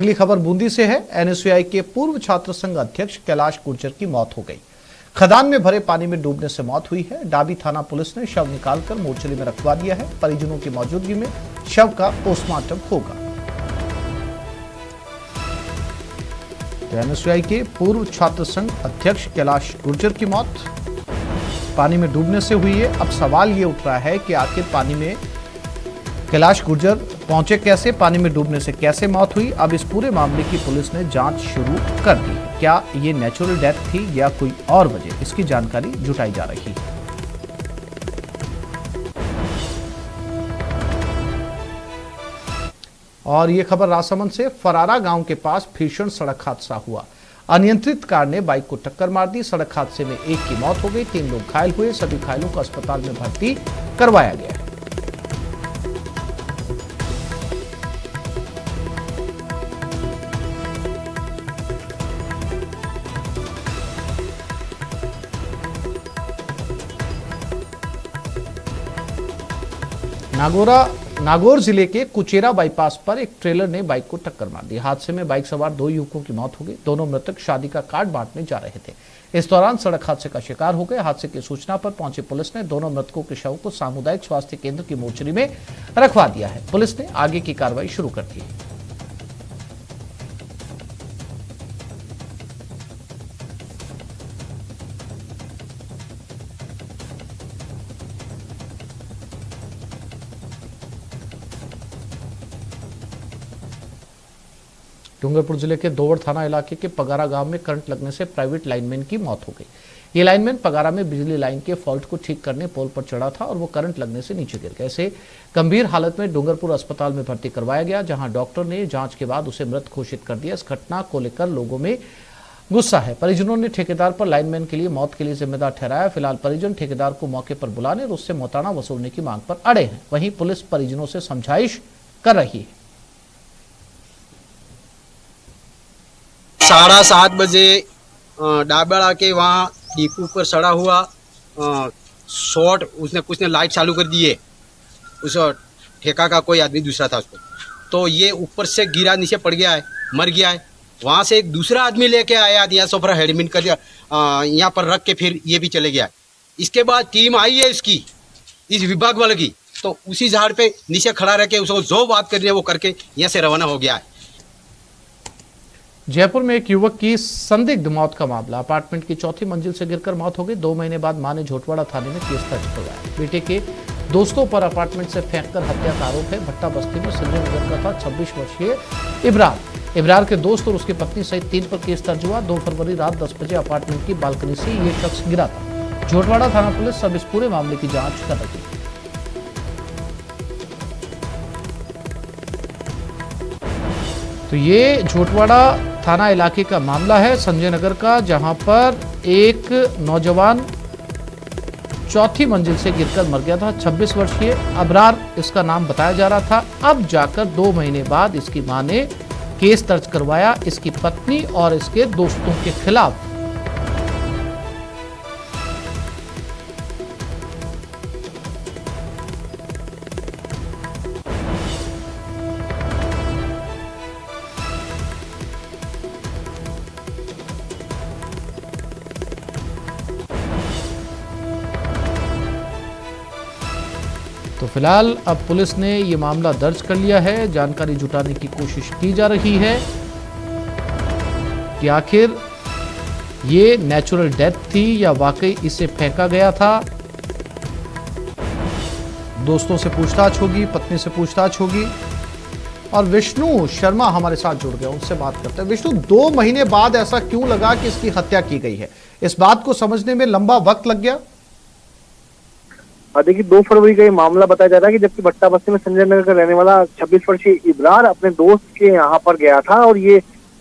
अगली खबर बूंदी से है। एनएसयूआई के पूर्व छात्र संघ अध्यक्ष कैलाश गुर्जर की मौत हो गई। खदान में भरे पानी में डूबने से मौत हुई है। डाबी थाना पुलिस ने शव निकालकर मोर्चरी में रखवा दिया है। परिजनों की मौजूदगी में शव का पोस्टमार्टम होगा। एनएसयूआई के पूर्व छात्र संघ अध्यक्ष कैलाश गुर्जर की मौत पानी में डूबने से हुई है। अब सवाल ये उठ रहा है कि आखिर पानी में कैलाश गुर्जर पहुंचे कैसे, पानी में डूबने से कैसे मौत हुई। अब इस पूरे मामले की पुलिस ने जांच शुरू कर दी है। क्या ये नेचुरल डेथ थी या कोई और वजह, इसकी जानकारी जुटाई जा रही है। और ये खबर राजसमंद से फरारा गांव के पास भीषण सड़क हादसा हुआ। अनियंत्रित कार ने बाइक को टक्कर मार दी। सड़क हादसे में एक की मौत हो गई, 3 लोग घायल हुए। सभी घायलों को अस्पताल में भर्ती करवाया गया है। नागौर जिले के कुचेरा बाईपास पर एक ट्रेलर ने बाइक को टक्कर मार दी। हादसे में बाइक सवार 2 युवकों की मौत हो गई। दोनों मृतक शादी का कार्ड बांटने जा रहे थे। इस दौरान सड़क हादसे का शिकार हो गए। हादसे की सूचना पर पहुंची पुलिस ने दोनों मृतकों के शव को सामुदायिक स्वास्थ्य केंद्र की मोर्चरी में रखवा दिया है। पुलिस ने आगे की कार्रवाई शुरू कर दी है। डूंगरपुर जिले के दोवड़ थाना इलाके के पगारा गांव में करंट लगने से प्राइवेट लाइनमैन की मौत हो गई। ये लाइनमैन पगारा में बिजली लाइन के फॉल्ट को ठीक करने पोल पर चढ़ा था और वो करंट लगने से नीचे गिर गया। इसे गंभीर हालत में डूंगरपुर अस्पताल में भर्ती करवाया गया, जहां डॉक्टर ने जांच के बाद उसे मृत घोषित कर दिया। इस घटना को लेकर लोगों में गुस्सा है। परिजनों ने ठेकेदार पर लाइनमैन के लिए मौत के लिए जिम्मेदार ठहराया। फिलहाल परिजन ठेकेदार को मौके पर बुलाने और उससे मौताना वसूलने की मांग पर अड़े हैं। वहीं पुलिस परिजनों से समझाइश कर रही है। 7:30 बजे डाबड़ा के वहाँ डिपू पर सड़ा हुआ शॉर्ट कुछ ने लाइट चालू कर दिए। उस ठेका का कोई आदमी दूसरा था उसको, तो ये ऊपर से गिरा, नीचे पड़ गया है, मर गया है। वहाँ से एक दूसरा आदमी लेके आया, यहाँ सोफरा हेडमिट कर दिया, यहाँ पर रख के फिर ये भी चले गया। इसके बाद टीम आई है इसकी, इस विभाग वाले की, तो उसी झाड़ पे नीचे खड़ा रह के उसको जो बात करनी है वो करके यहाँ से रवाना हो गया है। जयपुर में एक युवक की संदिग्ध मौत का मामला। अपार्टमेंट की 4थी मंजिल से गिरकर मौत हो गई। 2 महीने बाद मां ने झोटवाड़ा थाने में केस दर्ज करवाया। बेटे के दोस्तों पर अपार्टमेंट से फेंककर हत्या का आरोप है। भट्टा बस्ती में संजय नगर का था 26 वर्षीय इब्रार के दोस्त और उसकी पत्नी सहित 3 पर केस दर्ज हुआ। 2 फरवरी रात 10 बजे अपार्टमेंट की बालकनी से ये शख्स गिरा था। झोटवाड़ा थाना पुलिस अब इस पूरे मामले की जांच कर रही है। तो ये झोटवाड़ा थाना इलाके का मामला है, संजय नगर का, जहां पर एक नौजवान 4थी मंजिल से गिरकर मर गया था। 26 वर्षीय अबरार इसका नाम बताया जा रहा था। अब जाकर 2 महीने बाद इसकी मां ने केस दर्ज करवाया इसकी पत्नी और इसके दोस्तों के खिलाफ। तो फिलहाल अब पुलिस ने ये मामला दर्ज कर लिया है। जानकारी जुटाने की कोशिश की जा रही है कि आखिर ये नेचुरल डेथ थी या वाकई इसे फेंका गया था। दोस्तों से पूछताछ होगी, पत्नी से पूछताछ होगी। और विष्णु शर्मा हमारे साथ जुड़ गए, उनसे बात करते हैं। विष्णु, 2 महीने बाद ऐसा क्यों लगा कि इसकी हत्या की गई है? इस बात को समझने में लंबा वक्त लग गया। देखिए, 2 फरवरी का ये मामला बताया जा रहा है कि जबकि भट्टा बस्ती में संजय नगर का रहने वाला 26 वर्षीय इब्रार अपने दोस्त के यहाँ पर गया था और ये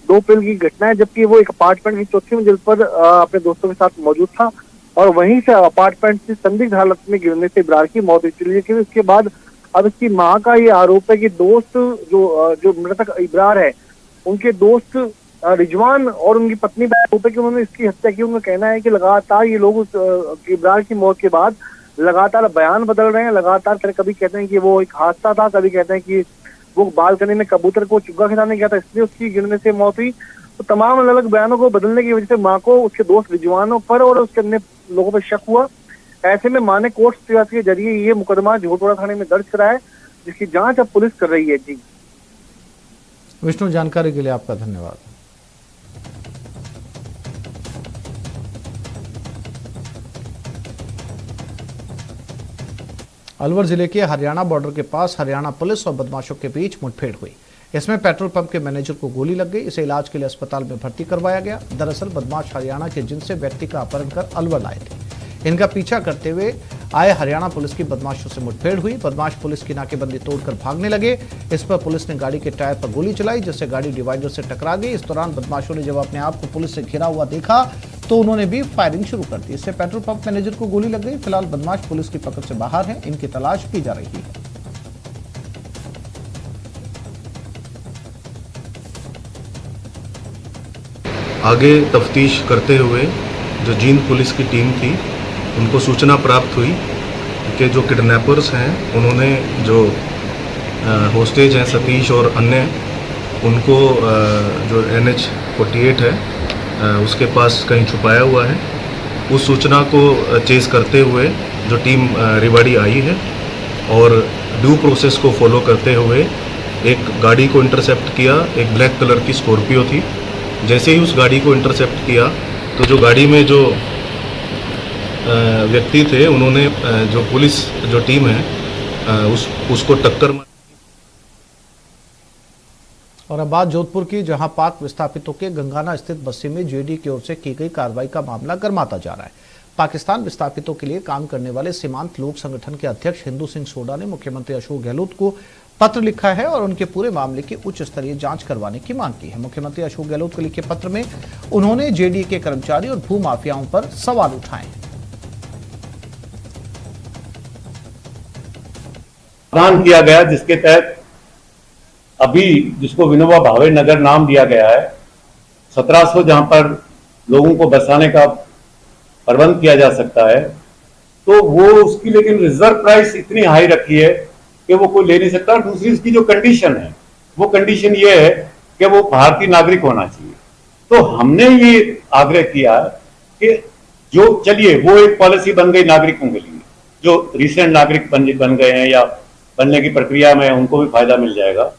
2 अप्रैल की घटना है, जबकि वो एक अपार्टमेंट की 4थी मंजिल पर अपने दोस्तों के साथ मौजूद था और वहीं से अपार्टमेंट से संदिग्ध हालत में गिरने से इब्रार की मौत हुई थी। लेकिन उसके बाद अब इसकी माँ का ये आरोप है कि दोस्त जो मृतक इब्रार है, उनके दोस्त रिजवान और उनकी पत्नी का आरोप है कि उन्होंने इसकी हत्या की। उनका कहना है कि लगातार ये लोग इब्रार की मौत के बाद लगातार बयान बदल रहे हैं। लगातार कभी कहते हैं कि वो एक हादसा था, कभी कहते हैं कि वो बालकनी में कबूतर को चुग्गा खिलाने गया था, इसलिए उसकी गिरने से मौत हुई। तो तमाम अलग अलग बयानों को बदलने की वजह से मां को उसके दोस्त रिजवानों पर और उसके अन्य लोगों पर शक हुआ। ऐसे में मां ने कोर्ट सियासत के जरिए ये मुकदमा झोटवाड़ा थाने में दर्ज कराया है, जिसकी जांच अब पुलिस कर रही है। जी विष्णु, जानकारी के लिए आपका धन्यवाद। अलवर जिले के हरियाणा बॉर्डर के पास हरियाणा पुलिस और बदमाशों के बीच मुठभेड़ हुई। इसमें पेट्रोल पंप के मैनेजर को गोली लग गई। इसे इलाज के लिए अस्पताल में भर्ती करवाया गया। दरअसल बदमाश हरियाणा के जिनसे व्यक्ति का अपहरण कर अलवर लाए थे। इनका पीछा करते हुए आए हरियाणा पुलिस की बदमाशों से मुठभेड़ हुई। बदमाश पुलिस की नाकेबंदी तोड़कर भागने लगे। इस पर पुलिस ने गाड़ी के टायर पर गोली चलाई, जिससे गाड़ी डिवाइडर से टकरा गई। इस दौरान बदमाशों ने जब अपने आप को पुलिस से घिरा हुआ देखा तो उन्होंने भी फायरिंग शुरू कर दी। इससे पेट्रोल पंप मैनेजर को गोली लग गई। फिलहाल बदमाश पुलिस की पकड़ से बाहर है। इनकी तलाश की जा रही है। आगे तफ्तीश करते हुए जो जींद पुलिस की टीम थी, उनको सूचना प्राप्त हुई कि जो किडनैपर्स हैं उन्होंने जो होस्टेज हैं सतीश और अन्य, उनको जो NH-48 है उसके पास कहीं छुपाया हुआ है। उस सूचना को चेस करते हुए जो टीम रेवाड़ी आई है और ड्यू प्रोसेस को फॉलो करते हुए एक गाड़ी को इंटरसेप्ट किया। एक ब्लैक कलर की स्कॉर्पियो थी। जैसे ही उस गाड़ी को इंटरसेप्ट किया तो जो गाड़ी में जो व्यक्ति थे उन्होंने जो पुलिस जो टीम है उसको टक्कर मारी। और अब बात जोधपुर की, जहां पाक विस्थापितों के गंगाना स्थित बस्ती में जेडी की ओर से की गई कार्रवाई का मामला गर्माता जा रहा है। पाकिस्तान विस्थापितों के लिए काम करने वाले सीमांत लोक संगठन के अध्यक्ष हिंदू सिंह सोडा ने मुख्यमंत्री अशोक गहलोत को पत्र लिखा है और उनके पूरे मामले की उच्च स्तरीय जांच करवाने की मांग की है। मुख्यमंत्री अशोक गहलोत को लिखे पत्र में उन्होंने जेडी के कर्मचारी और भू माफियाओं पर सवाल उठाए। प्रावधान किया गया जिसके तहत अभी जिसको विनोबा भावे नगर नाम दिया गया है, 1700 जहां पर लोगों को बसाने का प्रबंध किया जा सकता है, तो वो उसकी लेकिन रिजर्व प्राइस इतनी हाई रखी है कि वो कोई ले नहीं सकता। दूसरी उसकी जो कंडीशन है वो कंडीशन ये है कि वो भारतीय नागरिक होना चाहिए। तो हमने ये आग्रह किया कि जो चलिए वो एक पॉलिसी बन गई नागरिकों के लिए, जो रिसेंट नागरिक बन गए हैं या बनने की प्रक्रिया में, उनको भी फायदा मिल जाएगा।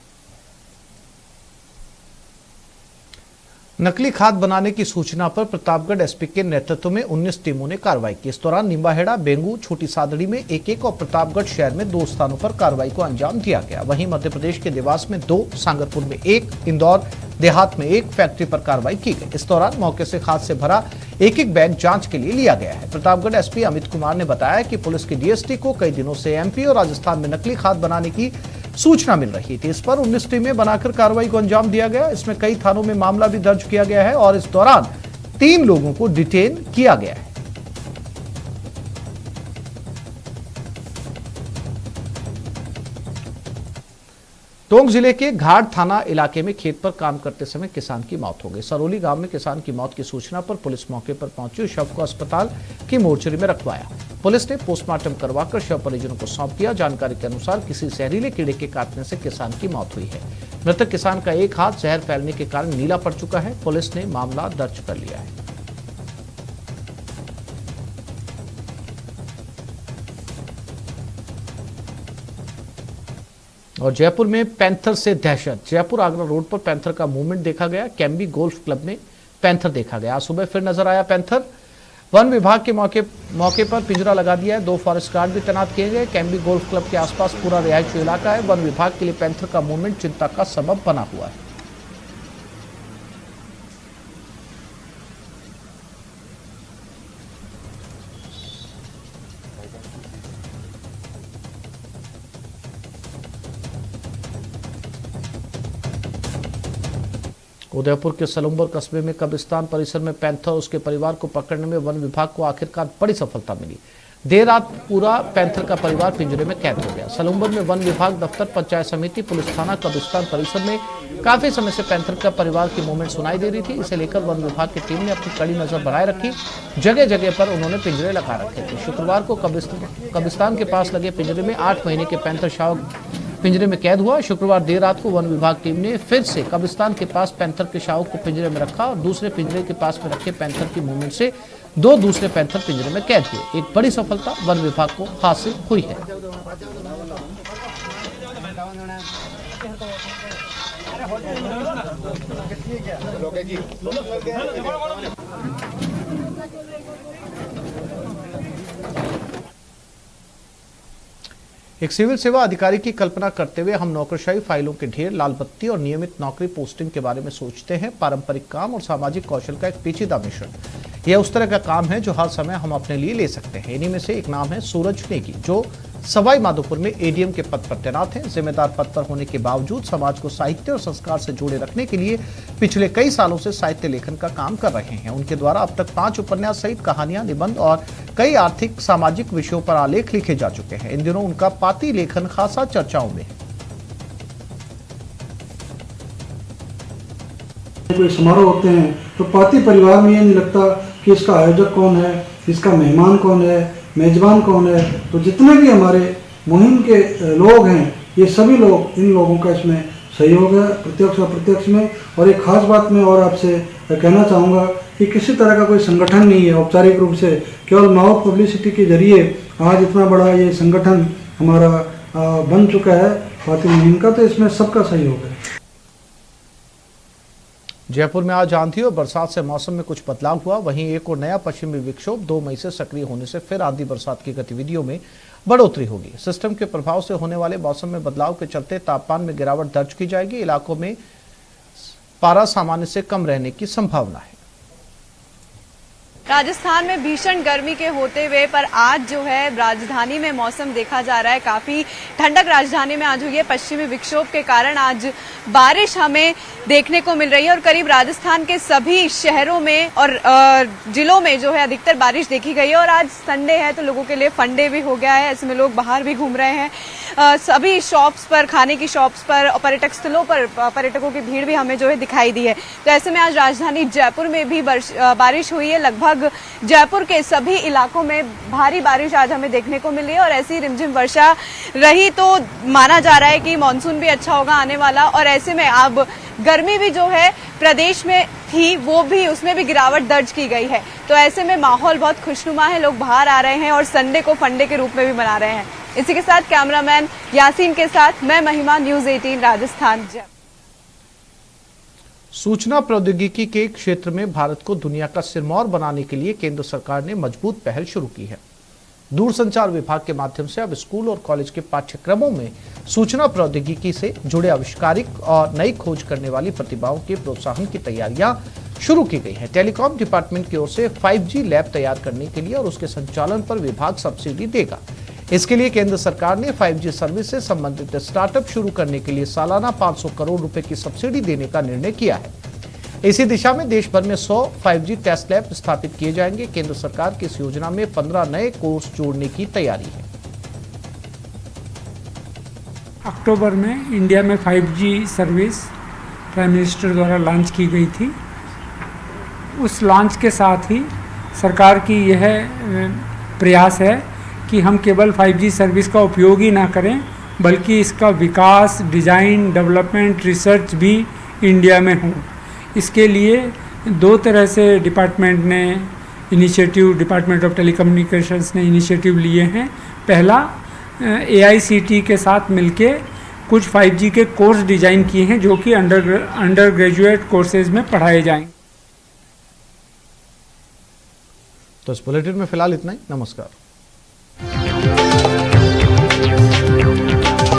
नकली खाद बनाने की सूचना पर प्रतापगढ़ एसपी के नेतृत्व में 19 टीमों ने कार्रवाई की। इस दौरान निम्बाहेड़ा, बेंगू, छोटी सादड़ी में एक और प्रतापगढ़ शहर में 2 स्थानों पर कार्रवाई को अंजाम दिया गया। वहीं मध्य प्रदेश के देवास में 2, सांगरपुर में 1, इंदौर देहात में 1 फैक्ट्री पर कार्रवाई की गई। इस दौरान मौके से खाद से भरा एक बैग जांच के लिए लिया गया है। प्रतापगढ़ एसपी अमित कुमार ने बताया कि पुलिस की डीएसटी को कई दिनों से एमपी और राजस्थान में नकली खाद बनाने की सूचना मिल रही थी। इस पर 19 टीमें बनाकर कार्रवाई को अंजाम दिया गया। इसमें कई थानों में मामला भी दर्ज किया गया है और इस दौरान 3 लोगों को डिटेन किया गया है। टोंक जिले के घाट थाना इलाके में खेत पर काम करते समय किसान की मौत हो गई। सरौली गांव में किसान की मौत की सूचना पर पुलिस मौके पर पहुंची और शव को अस्पताल की मोर्चरी में रखवाया। पुलिस ने पोस्टमार्टम करवाकर शव परिजनों को सौंप दिया। जानकारी के अनुसार किसी जहरीले कीड़े के काटने से किसान की मौत हुई है। मृतक किसान का एक हाथ जहर फैलने के कारण नीला पड़ चुका है। पुलिस ने मामला दर्ज कर लिया है। और जयपुर में पैंथर से दहशत। जयपुर आगरा रोड पर पैंथर का मूवमेंट देखा गया। कैम्बी गोल्फ क्लब में पैंथर देखा गया। आज सुबह फिर नजर आया पैंथर। वन विभाग के मौके पर पिंजरा लगा दिया है। 2 फॉरेस्ट गार्ड भी तैनात किए गए। कैम्बी गोल्फ क्लब के आसपास पूरा रिहायशी इलाका है। वन विभाग के लिए पैंथर का मूवमेंट चिंता का सबब बना हुआ है। उदयपुर के सलुम्बर कस्बे में कब्रिस्तान परिसर में पैंथर और उसके परिवार को पकड़ने में वन विभाग को आखिरकार बड़ी सफलता मिली। देर रात पूरा पैंथर का परिवार पिंजरे में कैद हो गया। सलुम्बर में वन विभाग दफ्तर, पंचायत समिति, पुलिस थाना, कब्रिस्तान परिसर में काफी समय से पैंथर का परिवार की मूवमेंट सुनाई दे रही थी। इसे लेकर वन विभाग की टीम ने अपनी कड़ी नजर बनाए रखी। जगह जगह पर उन्होंने पिंजरे लगा रखे थे। शुक्रवार को कब्रिस्तान के पास लगे पिंजरे में 8 महीने के पैंथर शव पिंजरे में कैद हुआ। शुक्रवार देर रात को वन विभाग टीम ने फिर से कब्रिस्तान के पास पैंथर के शावक को पिंजरे में रखा और दूसरे पिंजरे के पास में रखे पैंथर की मूवमेंट से 2 दूसरे पैंथर पिंजरे में कैद हुए। एक बड़ी सफलता वन विभाग को हासिल हुई है। एक सिविल सेवा अधिकारी की कल्पना करते हुए हम नौकरशाही फाइलों के ढेर, लाल बत्ती और नियमित नौकरी पोस्टिंग के बारे में सोचते हैं। पारंपरिक काम और सामाजिक कौशल का एक पेचीदा मिश्रण। यह उस तरह का काम है जो हर समय हम अपने लिए ले सकते हैं। इन्हीं में से एक नाम है सूरज नेगी, जो सवाई माधोपुर में एडीएम के पद पर तैनात हैं। जिम्मेदार पद पर होने के बावजूद समाज को साहित्य और संस्कार से जोड़े रखने के लिए पिछले कई सालों से साहित्य लेखन का काम कर रहे हैं। उनके द्वारा अब तक 5 उपन्यास सहित कहानियां, निबंध और कई आर्थिक सामाजिक विषयों पर आलेख लिखे जा चुके हैं। इन दिनों उनका पाती लेखन खासा चर्चाओं में है। कोई समारोह होते हैं तो पाती परिवार में ये नहीं लगता कि इसका आयोजक कौन है, इसका मेहमान कौन है, मेजबान कौन है। तो जितने भी हमारे मुहिम के लोग हैं, ये सभी लोग, इन लोगों का इसमें सहयोग है, प्रत्यक्ष और अप्रत्यक्ष में। और एक खास बात मैं और आपसे कहना चाहूँगा कि किसी तरह का कोई संगठन नहीं है औपचारिक रूप से, केवल माउथ पब्लिसिटी के जरिए आज इतना बड़ा ये संगठन हमारा बन चुका है पाती मुहिम का। तो इसमें सबका सहयोग है। जयपुर में आज आंधी और बरसात से मौसम में कुछ बदलाव हुआ। वहीं एक और नया पश्चिमी विक्षोभ 2 मई से सक्रिय होने से फिर आंधी बरसात की गतिविधियों में बढ़ोतरी होगी। सिस्टम के प्रभाव से होने वाले मौसम में बदलाव के चलते तापमान में गिरावट दर्ज की जाएगी। इलाकों में पारा सामान्य से कम रहने की संभावना है। राजस्थान में भीषण गर्मी के होते हुए पर आज जो है राजधानी में मौसम देखा जा रहा है काफी ठंडक राजधानी में आज हुई है। पश्चिमी विक्षोभ के कारण आज बारिश हमें देखने को मिल रही है और करीब राजस्थान के सभी शहरों में और जिलों में जो है अधिकतर बारिश देखी गई है। और आज संडे है तो लोगों के लिए फन डे भी हो गया है। ऐसे में लोग बाहर भी घूम रहे हैं। सभी शॉप्स पर, खाने की शॉप्स पर और पर्यटक स्थलों पर पर्यटकों की भीड़ भी हमें जो है दिखाई दी है। तो ऐसे में आज राजधानी जयपुर में भी बारिश हुई है। लगभग जयपुर के सभी इलाकों में भारी बारिश आज हमें देखने को मिली है और ऐसी रिमझिम वर्षा रही तो माना जा रहा है कि मानसून भी अच्छा होगा आने वाला। और ऐसे में अब गर्मी भी जो है प्रदेश में थी वो भी, उसमें भी गिरावट दर्ज की गई है। तो ऐसे में माहौल बहुत खुशनुमा है, लोग बाहर आ रहे हैं और संडे को फंडे के रूप में भी मना रहे हैं। इसी के साथ कैमरामैन यासीन के साथ मैं महिमा, न्यूज़ 18 राजस्थान। सूचना प्रौद्योगिकी के क्षेत्र में भारत को दुनिया का सिरमौर बनाने के लिए केंद्र सरकार ने मजबूत पहल शुरू की है। दूरसंचार विभाग के माध्यम से अब स्कूल और कॉलेज के पाठ्यक्रमों में सूचना प्रौद्योगिकी से जुड़े आविष्कारिक और नई खोज करने वाली प्रतिभाओं के प्रोत्साहन की तैयारियां शुरू की गई हैं। टेलीकॉम डिपार्टमेंट की ओर से 5G लैब तैयार करने के लिए और उसके संचालन पर विभाग सब्सिडी देगा। इसके लिए केंद्र सरकार ने 5G सर्विस से संबंधित स्टार्टअप शुरू करने के लिए सालाना 500 करोड़ रुपए की सब्सिडी देने का निर्णय किया है। इसी दिशा में देश भर में 100 5G टेस्ट लैब स्थापित किए जाएंगे। केंद्र सरकार की इस योजना में 15 नए कोर्स जोड़ने की तैयारी है। अक्टूबर में इंडिया में 5G सर्विस प्राइम मिनिस्टर द्वारा लॉन्च की गई थी। उस लॉन्च के साथ ही सरकार की यह प्रयास है कि हम केवल 5G सर्विस का उपयोग ही ना करें बल्कि इसका विकास, डिज़ाइन, डेवलपमेंट, रिसर्च भी इंडिया में हो। इसके लिए 2 तरह से डिपार्टमेंट ऑफ टेलीकम्युनिकेशंस ने इनिशिएटिव लिए हैं। पहला, AICTE के साथ मिलके कुछ 5G के कोर्स डिज़ाइन किए हैं जो कि अंडर ग्रेजुएट कोर्सेज में पढ़ाए जाएंगे। तो इस बुलेटिन में फिलहाल इतना ही। नमस्कार।